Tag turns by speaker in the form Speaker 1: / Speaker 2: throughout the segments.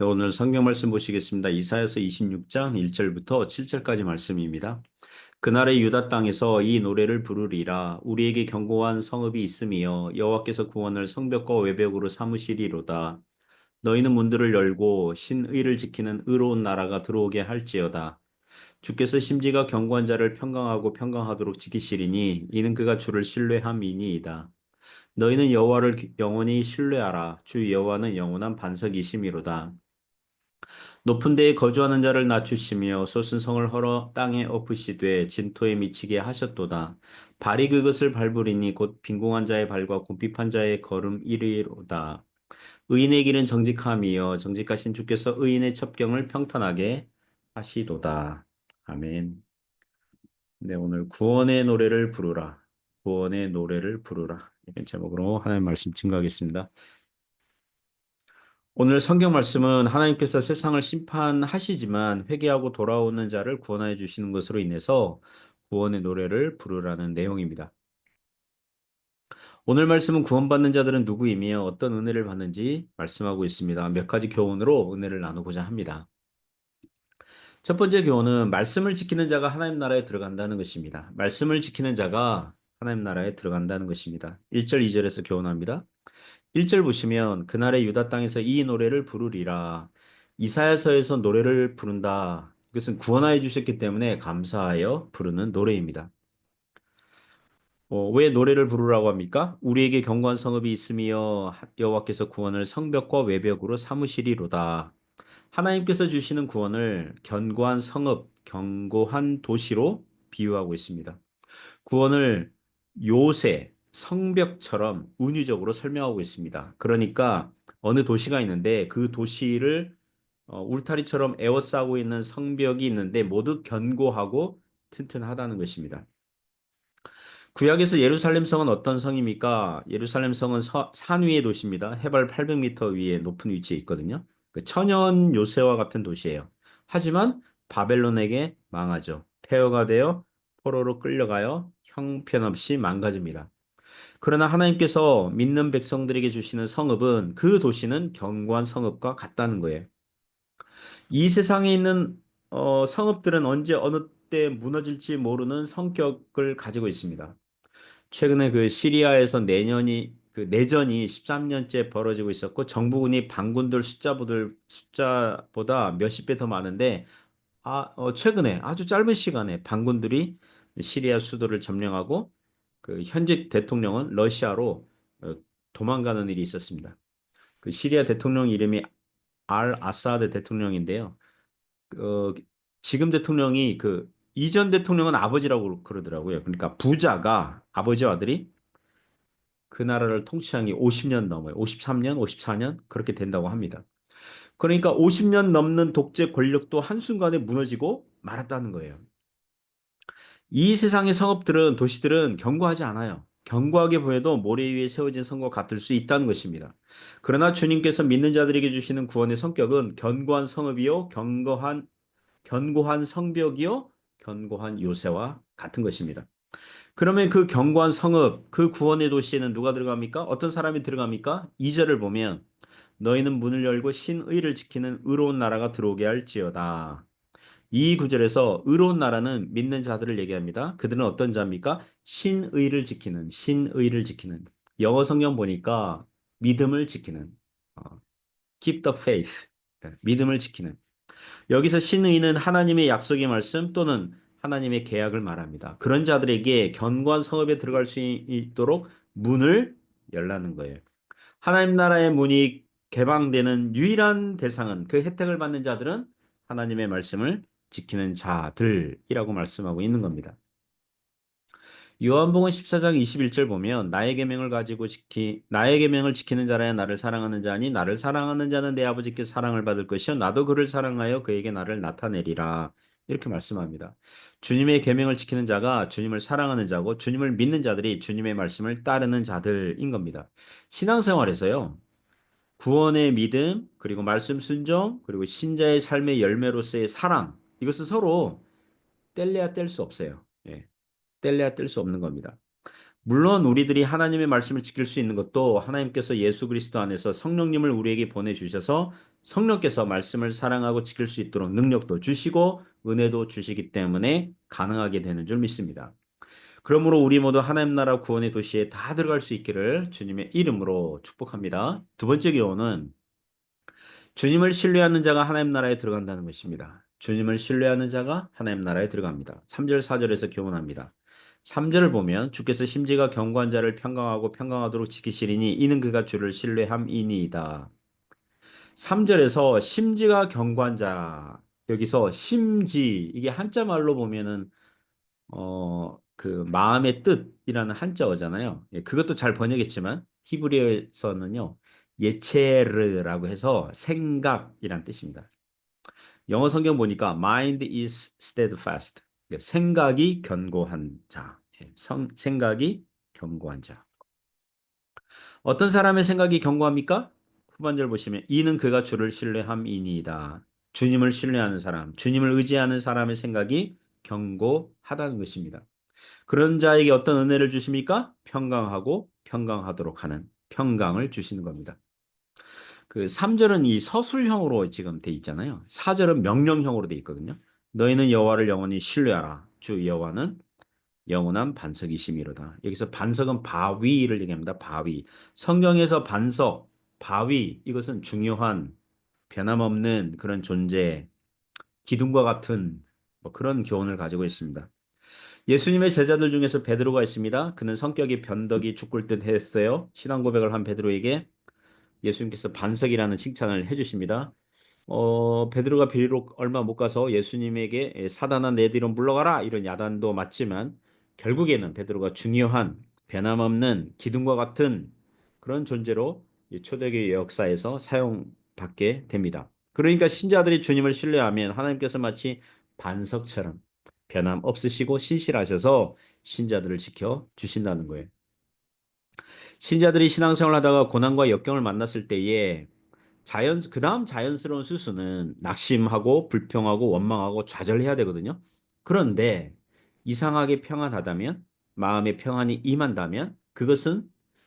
Speaker 1: 네, 오늘 성경 말씀 보시겠습니다. 이사야서 26장 1절부터 7절까지 말씀입니다. 그날의 유다 땅에서 이 노래를 부르리라. 우리에게 견고한 성읍이 있으며 여호와께서 구원을 성벽과 외벽으로 삼으시리로다. 너희는 문들을 열고 신의를 지키는 의로운 나라가 들어오게 할지어다. 주께서 심지가 견고한 자를 평강하고 평강하도록 지키시리니 이는 그가 주를 신뢰함이니이다. 너희는 여호와를 영원히 신뢰하라. 주 여호와는 영원한 반석이심이로다. 높은 데에 거주하는 자를 낮추시며 솟은 성을 헐어 땅에 엎으시되 진토에 미치게 하셨도다. 발이 그것을 밟으리니 곧 빈궁한 자의 발과 곰핍한 자의 걸음 이르리로다. 의인의 길은 정직함이여 정직하신 주께서 의인의 첩경을 평탄하게 하시도다. 아멘. 네, 오늘 구원의 노래를 부르라. 구원의 노래를 부르라. 이런 제목으로 하나님 말씀 증거하겠습니다. 오늘 성경 말씀은 하나님께서 세상을 심판하시지만 회개하고 돌아오는 자를 구원하여 주시는 것으로 인해서 구원의 노래를 부르라는 내용입니다. 오늘 말씀은 구원받는 자들은 누구이며 어떤 은혜를 받는지 말씀하고 있습니다. 몇 가지 교훈으로 은혜를 나누고자 합니다. 첫 번째 교훈은 말씀을 지키는 자가 하나님 나라에 들어간다는 것입니다. 말씀을 지키는 자가 하나님 나라에 들어간다는 것입니다. 1절, 2절에서 교훈합니다. 1절 보시면 그날의 유다 땅에서 이 노래를 부르리라. 이사야서에서 노래를 부른다. 이것은 구원하여 주셨기 때문에 감사하여 부르는 노래입니다. 왜 노래를 부르라고 합니까? 우리에게 견고한 성읍이 있으며 여호와께서 구원을 성벽과 외벽으로 삼으시리로다. 하나님께서 주시는 구원을 견고한 성읍, 견고한 도시로 비유하고 있습니다. 구원을 요새, 성벽처럼 은유적으로 설명하고 있습니다. 그러니까 어느 도시가 있는데 그 도시를 울타리처럼 에워싸고 있는 성벽이 있는데 모두 견고하고 튼튼하다는 것입니다. 구약에서 예루살렘 성은 어떤 성입니까? 예루살렘 성은 산 위의 도시입니다. 해발 800m 위에 높은 위치에 있거든요. 그 천연 요새와 같은 도시예요. 하지만 바벨론에게 망하죠. 폐허가 되어 포로로 끌려가요. 형편없이 망가집니다. 그러나 하나님께서 믿는 백성들에게 주시는 성읍은 그 도시는 견고한 성읍과 같다는 거예요. 이 세상에 있는 성읍들은 언제 어느 때 무너질지 모르는 성격을 가지고 있습니다. 최근에 그 시리아에서 내전이 13년째 벌어지고 있었고 정부군이 반군들 숫자보다 몇십 배 더 많은데 최근에 아주 짧은 시간에 반군들이 시리아 수도를 점령하고 그 현직 대통령은 러시아로 어, 도망가는 일이 있었습니다. 그 시리아 대통령 이름이 알 아사드 대통령인데요. 어, 지금 대통령이 그 이전 대통령은 아버지라고 그러더라고요. 그러니까 부자가 아버지와 아들이 그 나라를 통치한 게 50년 넘어요. 53년, 54년 그렇게 된다고 합니다. 그러니까 50년 넘는 독재 권력도 한순간에 무너지고 말았다는 거예요. 이 세상의 성읍들은 도시들은 견고하지 않아요. 견고하게 보여도 모래 위에 세워진 성과 같을 수 있다는 것입니다. 그러나 주님께서 믿는 자들에게 주시는 구원의 성격은 견고한 성읍이요, 견고한 성벽이요, 견고한 요새와 같은 것입니다. 그러면 그 견고한 성읍, 그 구원의 도시에는 누가 들어갑니까? 어떤 사람이 들어갑니까? 2절을 보면 너희는 문을 열고 신의를 지키는 의로운 나라가 들어오게 할지어다. 이 구절에서 의로운 나라는 믿는 자들을 얘기합니다. 그들은 어떤 자입니까? 신의를 지키는. 영어 성경 보니까 믿음을 지키는, 어, keep the faith, 믿음을 지키는. 여기서 신의는 하나님의 약속의 말씀 또는 하나님의 계약을 말합니다. 그런 자들에게 견고한 성읍에 들어갈 수 있도록 문을 열라는 거예요. 하나님 나라의 문이 개방되는 유일한 대상은 그 혜택을 받는 자들은 하나님의 말씀을 지키는 자들이라고 말씀하고 있는 겁니다. 요한복음 14장 21절 보면 나의 계명을 지키는 자라야 나를 사랑하는 자니 나를 사랑하는 자는 내 아버지께 사랑을 받을 것이요 나도 그를 사랑하여 그에게 나를 나타내리라. 이렇게 말씀합니다. 주님의 계명을 지키는 자가 주님을 사랑하는 자고 주님을 믿는 자들이 주님의 말씀을 따르는 자들인 겁니다. 신앙생활에서요. 구원의 믿음, 그리고 말씀 순종, 그리고 신자의 삶의 열매로서의 사랑. 이것은 서로 뗄래야 뗄 수 없어요. 예. 뗄래야 뗄 수 없는 겁니다. 물론 우리들이 하나님의 말씀을 지킬 수 있는 것도 하나님께서 예수 그리스도 안에서 성령님을 우리에게 보내주셔서 성령께서 말씀을 사랑하고 지킬 수 있도록 능력도 주시고 은혜도 주시기 때문에 가능하게 되는 줄 믿습니다. 그러므로 우리 모두 하나님 나라 구원의 도시에 다 들어갈 수 있기를 주님의 이름으로 축복합니다. 두 번째 교훈은 주님을 신뢰하는 자가 하나님 나라에 들어간다는 것입니다. 주님을 신뢰하는 자가 하나님 나라에 들어갑니다. 3절 4절에서 교훈합니다. 3절을 보면 주께서 심지가 견고한 자를 평강하고 평강하도록 지키시리니 이는 그가 주를 신뢰함이니이다. 3절에서 심지가 견고한 자, 여기서 심지, 이게 한자 말로 보면은 그 마음의 뜻이라는 한자어잖아요. 예, 그것도 잘 번역했지만 히브리어에서는요. 예체르라고 해서 생각이란 뜻입니다. 영어 성경 보니까 mind is steadfast. 예, 생각이 견고한 자. 예, 생각이 견고한 자. 어떤 사람의 생각이 견고합니까? 후반절 보시면 이는 그가 주를 신뢰함이니이다. 주님을 신뢰하는 사람, 주님을 의지하는 사람의 생각이 견고하다는 것입니다. 그런 자에게 어떤 은혜를 주십니까? 평강하고 평강하도록 하는 평강을 주시는 겁니다. 그 3절은 이 서술형으로 지금 돼 있잖아요. 4절은 명령형으로 돼 있거든요. 너희는 여호와를 영원히 신뢰하라. 주 여호와는 영원한 반석이심이로다. 여기서 반석은 바위를 얘기합니다. 바위. 성경에서 반석, 바위 이것은 중요한 변함없는 그런 존재, 기둥과 같은 뭐 그런 교훈을 가지고 있습니다. 예수님의 제자들 중에서 베드로가 있습니다. 그는 성격이 변덕이 죽을 듯 했어요. 신앙 고백을 한 베드로에게 예수님께서 반석이라는 칭찬을 해주십니다. 베드로가 비록 얼마 못 가서 예수님에게 사단아 내 뒤로 물러가라 이런 야단도 맞지만 결국에는 베드로가 중요한 변함없는 기둥과 같은 그런 존재로 이 초대교회 역사에서 사용받게 됩니다. 그러니까 신자들이 주님을 신뢰하면 하나님께서 마치 반석처럼 변함 없으시고 신실하셔서 신자들을 지켜 주신다는 거예요. 신자들이 신앙생활 하다가 고난과 역경을 만났을 때에 그다음 자연스러운 수순은 낙심하고 불평하고 원망하고 좌절해야 되거든요. 그런데 이상하게 평안하다면, 마음의 평안이 임한다면 그것은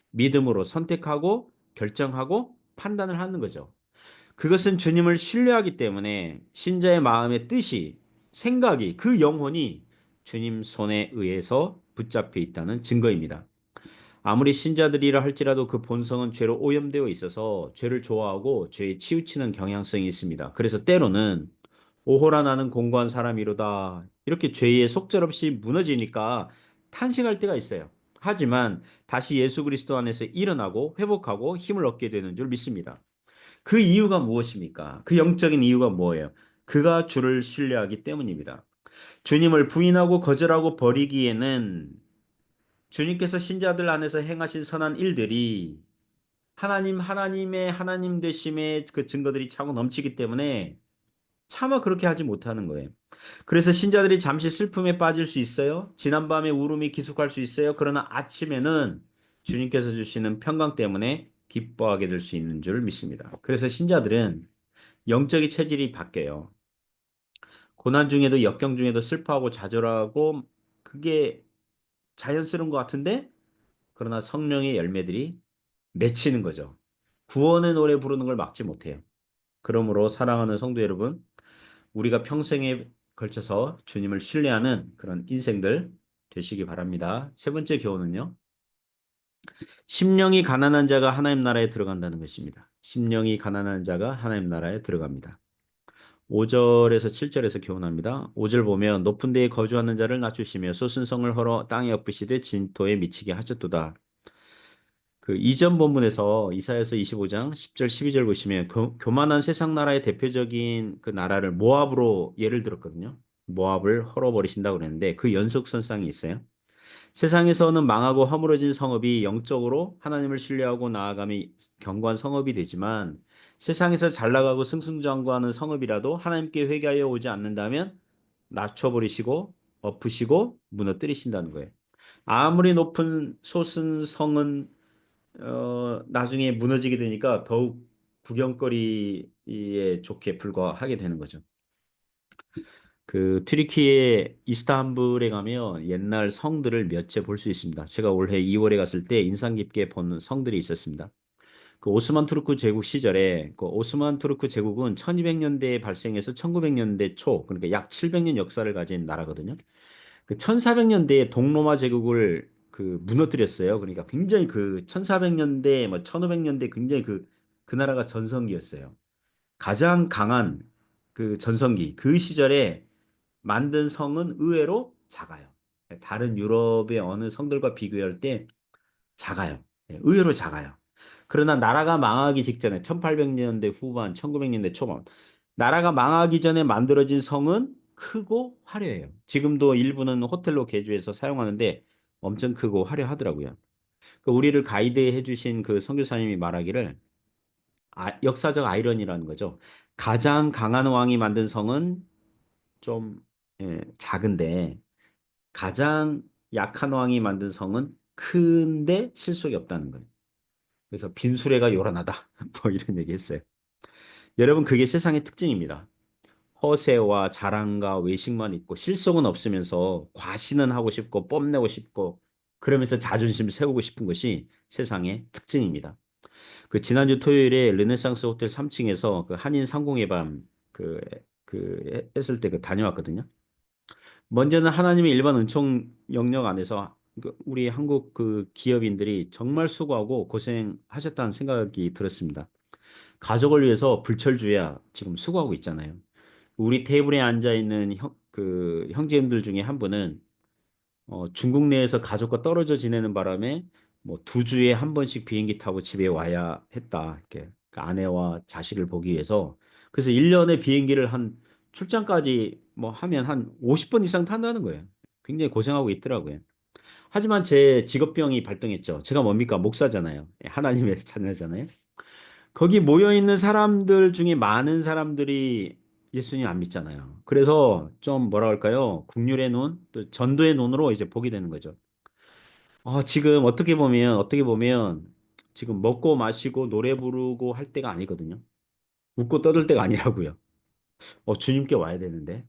Speaker 1: 믿음으로 선택하고 결정하고 판단을 하는 거죠. 그것은 주님을 신뢰하기 때문에 신자의 마음의 뜻이, 생각이, 그 영혼이 주님 손에 의해서 붙잡혀 있다는 증거입니다. 아무리 신자들이라 할지라도 그 본성은 죄로 오염되어 있어서 죄를 좋아하고 죄에 치우치는 경향성이 있습니다. 그래서 때로는 오호라 나는 공고한 사람이로다. 이렇게 죄에 속절없이 무너지니까 탄식할 때가 있어요. 하지만 다시 예수 그리스도 안에서 일어나고 회복하고 힘을 얻게 되는 줄 믿습니다. 그 이유가 무엇입니까? 그 영적인 이유가 뭐예요? 그가 주를 신뢰하기 때문입니다. 주님을 부인하고 거절하고 버리기에는 주님께서 신자들 안에서 행하신 선한 일들이 하나님의 하나님 되심의 그 증거들이 차고 넘치기 때문에 차마 그렇게 하지 못하는 거예요. 그래서 신자들이 잠시 슬픔에 빠질 수 있어요. 지난밤에 울음이 기숙할 수 있어요. 그러나 아침에는 주님께서 주시는 평강 때문에 기뻐하게 될 수 있는 줄 믿습니다. 그래서 신자들은 영적인 체질이 바뀌어요. 고난 중에도 역경 중에도 슬퍼하고 좌절하고 그게 자연스러운 것 같은데 그러나 성령의 열매들이 맺히는 거죠. 구원의 노래 부르는 걸 막지 못해요. 그러므로 사랑하는 성도 여러분, 우리가 평생에 걸쳐서 주님을 신뢰하는 그런 인생들 되시기 바랍니다. 세 번째 교훈은요. 심령이 가난한 자가 하나님 나라에 들어간다는 것입니다. 심령이 가난한 자가 하나님 나라에 들어갑니다. 5절에서 7절에서 교훈합니다. 5절 보면 높은 데에 거주하는 자를 낮추시며 솟은 성을 헐어 땅에 엎으시되 진토에 미치게 하셨도다. 그 이전 본문에서 이사야서 25장 10절 12절 보시면 교만한 세상 나라의 대표적인 그 나라를 모압으로 예를 들었거든요. 모압을 헐어버리신다고 그랬는데 그 연속선상이 있어요. 세상에서는 망하고 허물어진 성읍이 영적으로 하나님을 신뢰하고 나아감이 견고한 성읍이 되지만 세상에서 잘 나가고 승승장구하는 성읍이라도 하나님께 회개하여 오지 않는다면 낮춰버리시고 엎으시고 무너뜨리신다는 거예요. 아무리 높은 솟은 성은 나중에 무너지게 되니까 더욱 구경거리에 좋게 불과하게 되는 거죠. 그 튀르키예 이스탄불에 가면 옛날 성들을 몇 채 볼 수 있습니다. 제가 올해 2월에 갔을 때 인상 깊게 본 성들이 있었습니다. 그 오스만 투르크 제국 시절에 그 오스만 투르크 제국은 1200년대에 발생해서 1900년대 초 그러니까 약 700년 역사를 가진 나라거든요. 그 1400년대에 동로마 제국을 그 무너뜨렸어요. 그러니까 굉장히 그 1400년대 뭐 1500년대 굉장히 그 나라가 전성기였어요. 가장 강한 그 전성기 그 시절에 만든 성은 의외로 작아요. 다른 유럽의 어느 성들과 비교할 때 작아요. 의외로 작아요. 그러나 나라가 망하기 직전에 1800년대 후반, 1900년대 초반 나라가 망하기 전에 만들어진 성은 크고 화려해요. 지금도 일부는 호텔로 개조해서 사용하는데 엄청 크고 화려하더라고요. 그 우리를 가이드해 주신 그 선교사님이 말하기를 역사적 아이러니라는 거죠. 가장 강한 왕이 만든 성은 좀 작은데 가장 약한 왕이 만든 성은 큰데 실속이 없다는 거예요. 그래서 빈수레가 요란하다. 뭐 이런 얘기 했어요. 여러분, 그게 세상의 특징입니다. 허세와 자랑과 외식만 있고 실속은 없으면서 과신은 하고 싶고 뽐내고 싶고 그러면서 자존심 세우고 싶은 것이 세상의 특징입니다. 그 지난주 토요일에 르네상스 호텔 3층에서 그 한인 상공의 밤 했을 때 그 다녀왔거든요. 먼저는 하나님의 일반 은총 영역 안에서 우리 한국 그 기업인들이 정말 수고하고 고생하셨다는 생각이 들었습니다. 가족을 위해서 불철주야 지금 수고하고 있잖아요. 우리 테이블에 앉아 있는 그 형제님들 중에 한 분은 중국 내에서 가족과 떨어져 지내는 바람에 뭐 2주에 한 번씩 비행기 타고 집에 와야 했다. 이렇게 그 아내와 자식을 보기 위해서. 그래서 1년에 비행기를 한 출장까지 뭐 하면 한 50번 이상 탄다는 거예요. 굉장히 고생하고 있더라고요. 하지만 제 직업병이 발동했죠. 제가 뭡니까? 목사잖아요. 하나님의 자녀잖아요. 거기 모여 있는 사람들 중에 많은 사람들이 예수님 안 믿잖아요. 그래서 좀 뭐라 할까요? 국률의 눈, 또 전도의 눈으로 이제 보게 되는 거죠. 지금 어떻게 보면 지금 먹고 마시고 노래 부르고 할 때가 아니거든요. 웃고 떠들 때가 아니라고요. 주님께 와야 되는데.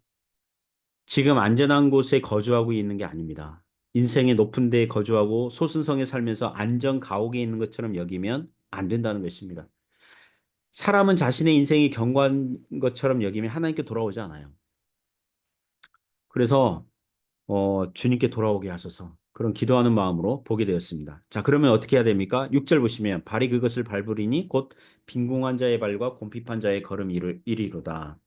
Speaker 1: 지금 안전한 곳에 거주하고 있는 게 아닙니다. 인생의 높은 데에 거주하고 소순성에 살면서 안전 가옥에 있는 것처럼 여기면 안 된다는 것입니다. 사람은 자신의 인생이 견고한 것처럼 여기면 하나님께 돌아오지 않아요. 그래서 주님께 돌아오게 하소서 그런 기도하는 마음으로 보게 되었습니다. 자, 그러면 어떻게 해야 됩니까? 6절 보시면 발이 그것을 밟으리니 곧 빈궁한 자의 발과 곰핍한 자의 걸음 이리로다.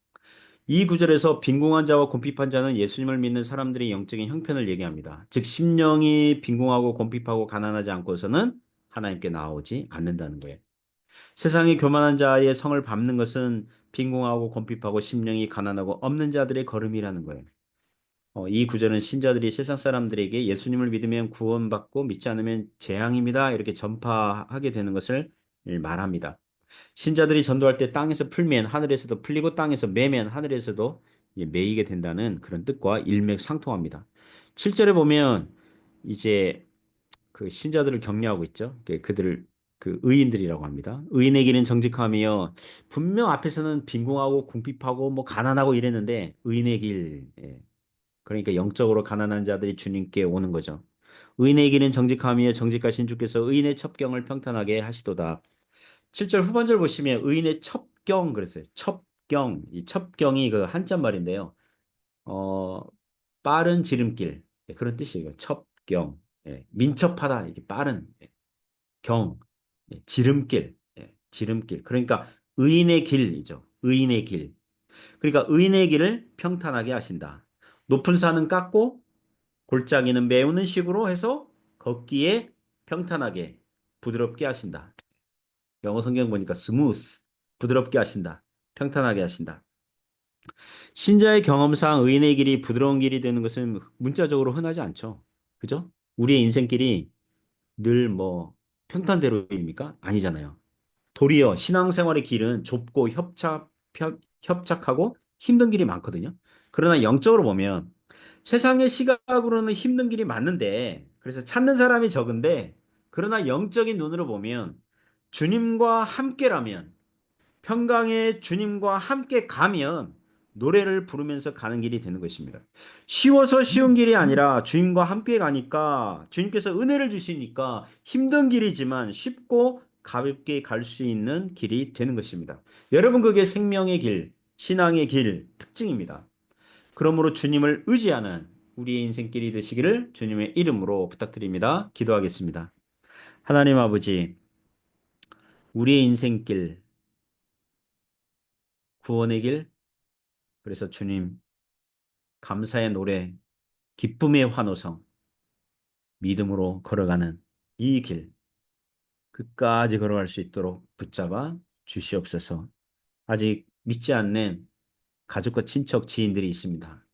Speaker 1: 이 구절에서 빈궁한 자와 곰핍한 자는 예수님을 믿는 사람들의 영적인 형편을 얘기합니다. 즉 심령이 빈궁하고 곰핍하고 가난하지 않고서는 하나님께 나오지 않는다는 거예요. 세상의 교만한 자의 성을 밟는 것은 빈궁하고 곰핍하고 심령이 가난하고 없는 자들의 걸음이라는 거예요. 이 구절은 신자들이 세상 사람들에게 예수님을 믿으면 구원받고 믿지 않으면 재앙입니다. 이렇게 전파하게 되는 것을 말합니다. 신자들이 전도할 때 땅에서 풀면 하늘에서도 풀리고 땅에서 매면 하늘에서도 매이게 된다는 그런 뜻과 일맥상통합니다. 7절에 보면 이제 그 신자들을 격려하고 있죠. 그들을 그 의인들이라고 합니다. 의인의 길은 정직하며 분명 앞에서는 빈궁하고 궁핍하고 뭐 가난하고 이랬는데 의인의 길 그러니까 영적으로 가난한 자들이 주님께 오는 거죠. 의인의 길은 정직하며 정직하신 주께서 의인의 첩경을 평탄하게 하시도다. 7절 후반절 보시면 의인의 첩경 그랬어요. 첩경. 이 첩경이 그 한자 말인데요. 어, 빠른 지름길. 그런 뜻이에요. 첩경. 민첩하다. 이게 빠른 경. 지름길. 지름길. 그러니까 의인의 길이죠. 의인의 길. 그러니까 의인의 길을 평탄하게 하신다. 높은 산은 깎고 골짜기는 메우는 식으로 해서 걷기에 평탄하게 부드럽게 하신다. 영어 성경 보니까 스무스 부드럽게 하신다. 평탄하게 하신다. 신자의 경험상 의인의 길이 부드러운 길이 되는 것은 문자적으로 흔하지 않죠. 그죠? 우리의 인생길이 늘 뭐 평탄대로입니까? 아니잖아요. 도리어 신앙생활의 길은 좁고 협착하고 힘든 길이 많거든요. 그러나 영적으로 보면 세상의 시각으로는 힘든 길이 많은데 그래서 찾는 사람이 적은데 그러나 영적인 눈으로 보면 주님과 함께라면 평강에 주님과 함께 가면 노래를 부르면서 가는 길이 되는 것입니다. 쉬워서 쉬운 길이 아니라 주님과 함께 가니까 주님께서 은혜를 주시니까 힘든 길이지만 쉽고 가볍게 갈 수 있는 길이 되는 것입니다. 여러분, 그게 생명의 길, 신앙의 길 특징입니다. 그러므로 주님을 의지하는 우리의 인생길이 되시기를 주님의 이름으로 부탁드립니다. 기도하겠습니다. 하나님 아버지, 우리의 인생길, 구원의 길, 그래서 주님, 감사의 노래, 기쁨의 환호성, 믿음으로 걸어가는 이 길, 끝까지 걸어갈 수 있도록 붙잡아 주시옵소서. 아직 믿지 않는 가족과 친척, 지인들이 있습니다.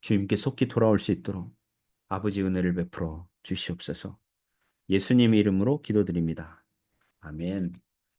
Speaker 1: 주님께 속히 돌아올 수 있도록 아버지 은혜를 베풀어 주시옵소서. 예수님 이름으로 기도드립니다. 아멘.